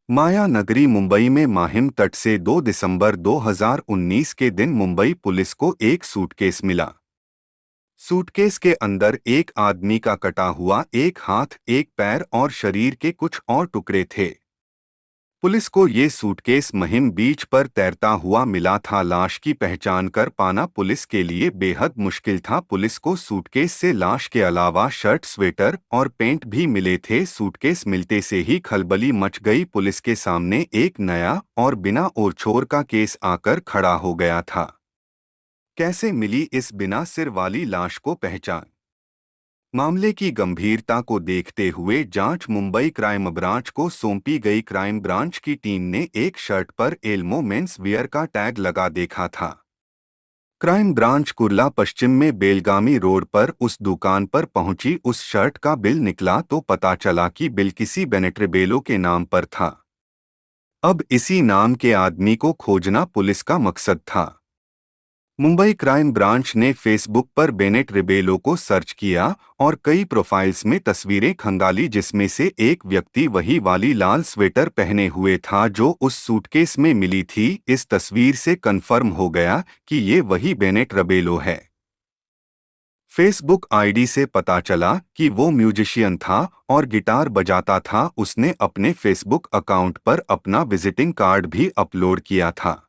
माया नगरी मुंबई में माहिम तट से 2 दिसंबर 2019 के दिन मुंबई पुलिस को एक सूटकेस मिला। सूटकेस के अंदर एक आदमी का कटा हुआ एक हाथ, एक पैर और शरीर के कुछ और टुकड़े थे। पुलिस को ये सूटकेस महिम बीच पर तैरता हुआ मिला था। लाश की पहचान कर पाना पुलिस के लिए बेहद मुश्किल था। पुलिस को सूटकेस से लाश के अलावा शर्ट, स्वेटर और पेंट भी मिले थे। सूटकेस मिलते से ही खलबली मच गई। पुलिस के सामने एक नया और बिना ओरछोर का केस आकर खड़ा हो गया था। कैसे मिली इस बिना सिर वाली लाश को पहचान? मामले की गंभीरता को देखते हुए जांच मुंबई क्राइम ब्रांच को सौंपी गई। क्राइम ब्रांच की टीम ने एक शर्ट पर एल्मो मेंस वियर का टैग लगा देखा था। क्राइम ब्रांच कुर्ला पश्चिम में बेलगामी रोड पर उस दुकान पर पहुंची। उस शर्ट का बिल निकला तो पता चला कि बिल किसी बेनेट रिबेलो के नाम पर था। अब इसी नाम के आदमी को खोजना पुलिस का मकसद था। मुंबई क्राइम ब्रांच ने फेसबुक पर बेनेट रिबेलो को सर्च किया और कई प्रोफाइल्स में तस्वीरें खंगाली, जिसमें से एक व्यक्ति वही वाली लाल स्वेटर पहने हुए था जो उस सूटकेस में मिली थी। इस तस्वीर से कंफर्म हो गया कि ये वही बेनेट रिबेलो है। फेसबुक आईडी से पता चला कि वो म्यूजिशियन था और गिटार बजाता था। उसने अपने फेसबुक अकाउंट पर अपना विजिटिंग कार्ड भी अपलोड किया था।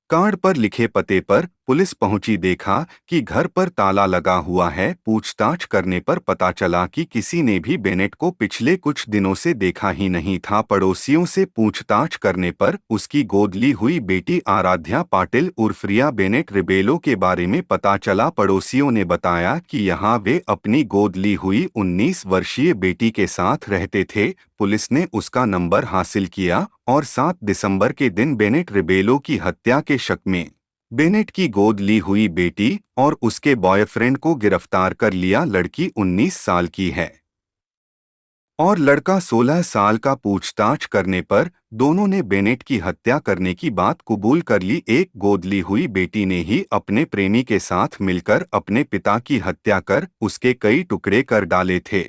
कार्ड पर लिखे पते पर पुलिस पहुंची, देखा कि घर पर ताला लगा हुआ है। पूछताछ करने पर पता चला कि किसी ने भी बेनेट को पिछले कुछ दिनों से देखा ही नहीं था। पड़ोसियों से पूछताछ करने पर उसकी गोद ली हुई बेटी आराध्या पाटिल उर्फ रिया बेनेट रिबेलो के बारे में पता चला। पड़ोसियों ने बताया कि यहाँ वे अपनी गोद ली हुई 19 वर्षीय बेटी के साथ रहते थे। पुलिस ने उसका नंबर हासिल किया और 7 दिसंबर के दिन बेनेट रिबेलो की हत्या के शक में बेनेट की गोद ली हुई बेटी और उसके बॉयफ्रेंड को गिरफ्तार कर लिया। लड़की 19 साल की है और लड़का 16 साल का। पूछताछ करने पर दोनों ने बेनेट की हत्या करने की बात कबूल कर ली। एक गोद ली हुई बेटी ने ही अपने प्रेमी के साथ मिलकर अपने पिता की हत्या कर उसके कई टुकड़े कर डाले थे।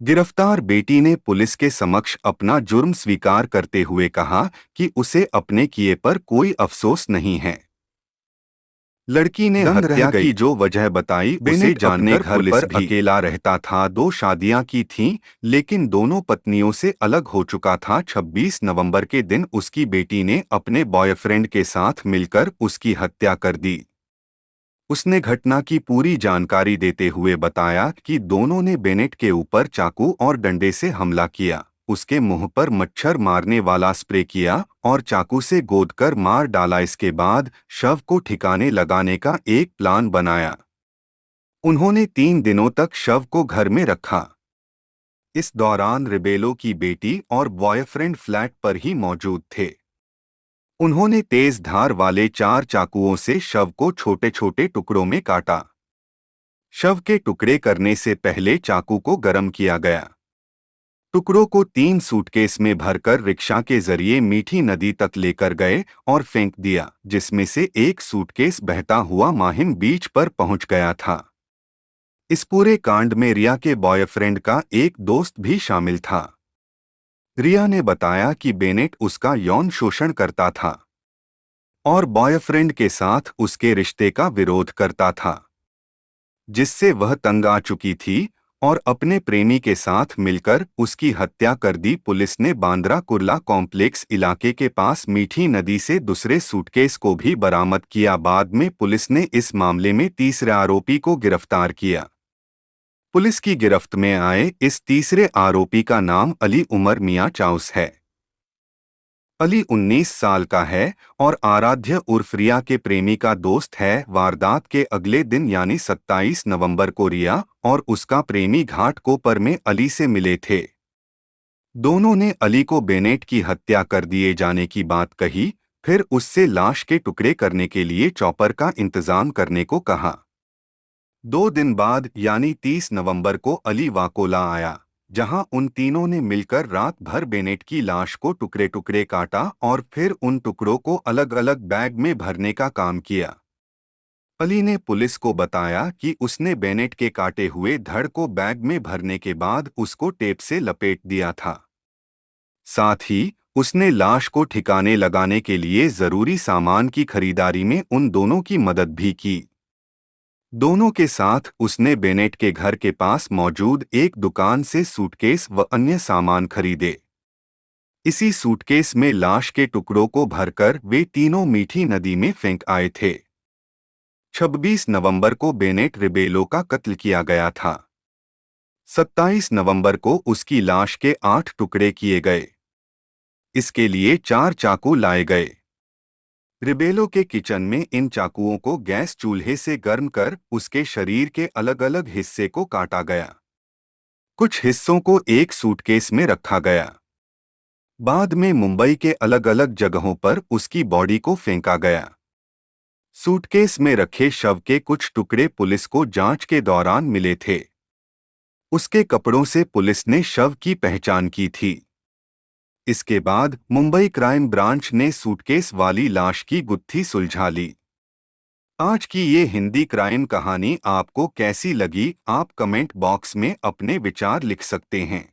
गिरफ्तार बेटी ने पुलिस के समक्ष अपना जुर्म स्वीकार करते हुए कहा कि उसे अपने किए पर कोई अफसोस नहीं है। लड़की ने हत्या की जो वजह बताई, उसे जानकर घर पर अकेला रहता था। 2 शादियां की थीं, लेकिन दोनों पत्नियों से अलग हो चुका था। 26 नवंबर के दिन उसकी बेटी ने अपने बॉयफ्रेंड के साथ मिलकर उसकी हत्या कर दी। उसने घटना की पूरी जानकारी देते हुए बताया कि दोनों ने बेनेट के ऊपर चाकू और डंडे से हमला किया, उसके मुंह पर मच्छर मारने वाला स्प्रे किया और चाकू से गोदकर मार डाला। इसके बाद शव को ठिकाने लगाने का एक प्लान बनाया। उन्होंने 3 दिनों तक शव को घर में रखा। इस दौरान रिबेलो की बेटी और बॉयफ्रेंड फ्लैट पर ही मौजूद थे। उन्होंने तेज धार वाले 4 चाकुओं से शव को छोटे छोटे टुकड़ों में काटा। शव के टुकड़े करने से पहले चाकू को गर्म किया गया। टुकड़ों को 3 सूटकेस में भरकर रिक्शा के जरिए मीठी नदी तक लेकर गए और फेंक दिया, जिसमें से एक सूटकेस बहता हुआ माहिम बीच पर पहुंच गया था। इस पूरे कांड में रिया के बॉयफ्रेंड का एक दोस्त भी शामिल था। रिया ने बताया कि बेनेट उसका यौन शोषण करता था और बॉयफ्रेंड के साथ उसके रिश्ते का विरोध करता था, जिससे वह तंग आ चुकी थी और अपने प्रेमी के साथ मिलकर उसकी हत्या कर दी। पुलिस ने बांद्रा कुर्ला कॉम्प्लेक्स इलाके के पास मीठी नदी से दूसरे सूटकेस को भी बरामद किया। बाद में पुलिस ने इस मामले में तीसरे आरोपी को गिरफ्तार किया। पुलिस की गिरफ्त में आए इस तीसरे आरोपी का नाम अली उमर मियां चाउस है। अली 19 साल का है और आराध्य उर्फ रिया के प्रेमी का दोस्त है। वारदात के अगले दिन यानी 27 नवंबर को रिया और उसका प्रेमी घाटकोपर में अली से मिले थे। दोनों ने अली को बेनेट की हत्या कर दिए जाने की बात कही, फिर उससे लाश के टुकड़े करने के लिए चॉपर का इंतजाम करने को कहा। 2 दिन बाद यानी 30 नवंबर को अली वाकोला आया, जहां उन तीनों ने मिलकर रात भर बेनेट की लाश को टुकड़े टुकड़े काटा और फिर उन टुकड़ों को अलग अलग बैग में भरने का काम किया। अली ने पुलिस को बताया कि उसने बेनेट के काटे हुए धड़ को बैग में भरने के बाद उसको टेप से लपेट दिया था। साथ ही उसने लाश को ठिकाने लगाने के लिए जरूरी सामान की खरीदारी में उन दोनों की मदद भी की। दोनों के साथ उसने बेनेट के घर के पास मौजूद एक दुकान से सूटकेस व अन्य सामान खरीदे। इसी सूटकेस में लाश के टुकड़ों को भरकर वे तीनों मीठी नदी में फेंक आए थे। 26 नवंबर को बेनेट रिबेलो का कत्ल किया गया था। 27 नवंबर को उसकी लाश के 8 टुकड़े किए गए। इसके लिए 4 चाकू लाए गए। रिबेलो के किचन में इन चाकुओं को गैस चूल्हे से गर्म कर उसके शरीर के अलग अलग हिस्से को काटा गया। कुछ हिस्सों को एक सूटकेस में रखा गया। बाद में मुंबई के अलग अलग जगहों पर उसकी बॉडी को फेंका गया। सूटकेस में रखे शव के कुछ टुकड़े पुलिस को जांच के दौरान मिले थे। उसके कपड़ों से पुलिस ने शव की पहचान की थी। इसके बाद मुंबई क्राइम ब्रांच ने सूटकेस वाली लाश की गुत्थी सुलझा ली। आज की ये हिंदी क्राइम कहानी आपको कैसी लगी? आप कमेंट बॉक्स में अपने विचार लिख सकते हैं।